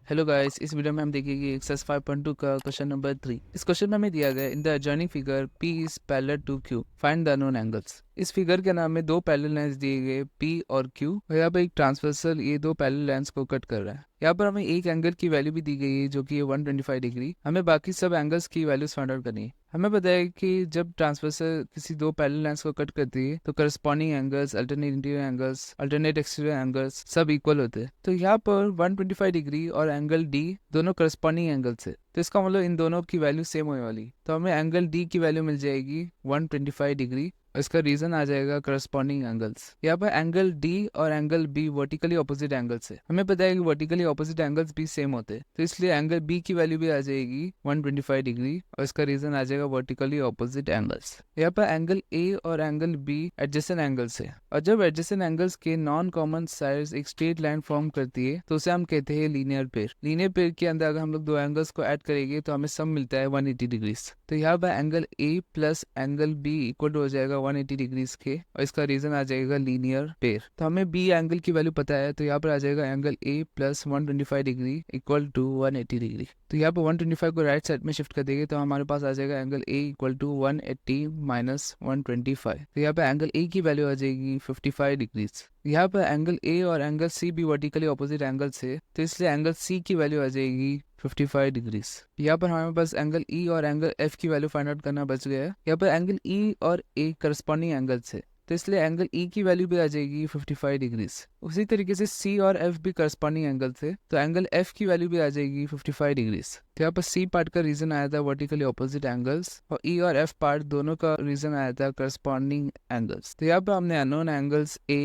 Hello guys, इस video में हम देखेंगे एक्सरसाइज 5.2 का क्वेश्चन नंबर 3। इस क्वेश्चन में हमें दिया गया in the adjoining figure P is parallel to Q, find the unknown angles. इस फिगर के नाम में दो पैरेलल लाइंस दिए गए P और Q और यहाँ पर एक ट्रांसवर्सल ये दो पैरेलल लाइंस को कट कर रहा है। यहाँ पर हमें एक एंगल की वैल्यू भी दी गई है जो कि 125 डिग्री। हमें बाकी सब एंगल्स की वैल्यूज फाइंड आउट करनी है। हमें पता है कि जब ट्रांसवर्सल किसी दो पैरेलल लाइंस को कट करती है तो corresponding angles, alternate interior angles, alternate exterior angles सब इक्वल होते हैं। तो यहाँ पर 125 डिग्री और एंगल D दोनों करस्पॉन्डिंग एंगल्स है, तो इसका मतलब इन दोनों की वैल्यू सेम होने वाली। तो हमें एंगल D की वैल्यू मिल जाएगी 125 डिग्री और इसका रीजन आ जाएगा करस्पॉन्डिंग एंगल्स। यहाँ पर एंगल D और angle B vertically opposite angles है। हमें पता है कि वर्टिकली ऑपोजिट एंगल्स भी सेम होते हैं, तो इसलिए एंगल B की वैल्यू भी आ जाएगी 125 डिग्री और इसका रीजन आ जाएगा वर्टिकली ऑपोजिट एंगल्स। यहाँ पर एंगल A और एंगल B एडजेसेंट एंगल्स है और जब एडजेसेंट एंगल्स के नॉन कॉमन साइड्स एक स्ट्रेट लाइन फॉर्म करती है तो उसे हम कहते हैं लीनियर पेयर। लीनियर पेयर के अंदर अगर हम लोग दो एंगल्स को ऐड करेंगे तो हमें सम मिलता है 180 डिग्रीज। तो यहाँ पर angle A plus angle B equal हो जाएगा 180 डिग्रीज के और इसका रीजन आ जाएगा लीनियर पेयर। तो हमें B एंगल की वैल्यू पता है, तो यहाँ पर आ जाएगा angle A plus 125 degree equal to 180 degree. तो यहाँ पर 125 को राइट साइड में शिफ्ट कर देंगे तो हमारे पास आ जाएगा angle A equal to 180 minus 125। तो यहाँ पे एंगल A की वैल्यू आ जाएगी 55 डिग्रीज। यहाँ पर एंगल A और एंगल C भी वर्टिकली ऑपोजिट एंगल्स है, तो इसलिए एंगल C की वैल्यू आ जाएगी 55 डिग्रीज। यहाँ पर हमारे पास एंगल E और एंगल F की वैल्यू फाइंड आउट करना बच गया है। यहाँ पर एंगल E और A करस्पॉन्डिंग एंगल्स है, तो इसलिए एंगल E की वैल्यू भी आ जाएगी 55 डिग्रीज। उसी तरीके से C और F भी करस्पॉन्डिंग एंगल थे, तो एंगल F की वैल्यू भी आ जाएगी 55 डिग्रीज। तो यहाँ पर C पार्ट का रीजन आया था वर्टिकली ऑपोजिट एंगल्स और E और F पार्ट दोनों का रीजन आया था करस्पॉन्डिंग एंगल्स। तो यहाँ पर हमने unknown angles A,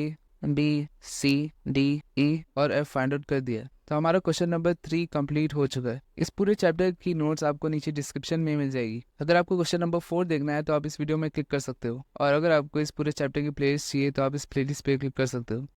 B, C, D, E और F फाइंड आउट कर दिया। तो हमारा क्वेश्चन नंबर 3 कंप्लीट हो चुका है। इस पूरे चैप्टर की नोट्स आपको नीचे डिस्क्रिप्शन में मिल जाएगी। अगर आपको क्वेश्चन नंबर 4 देखना है तो आप इस वीडियो में क्लिक कर सकते हो और अगर आपको इस पूरे चैप्टर की प्लेलिस्ट चाहिए तो आप इस प्लेलिस्ट पे क्लिक कर सकते हो।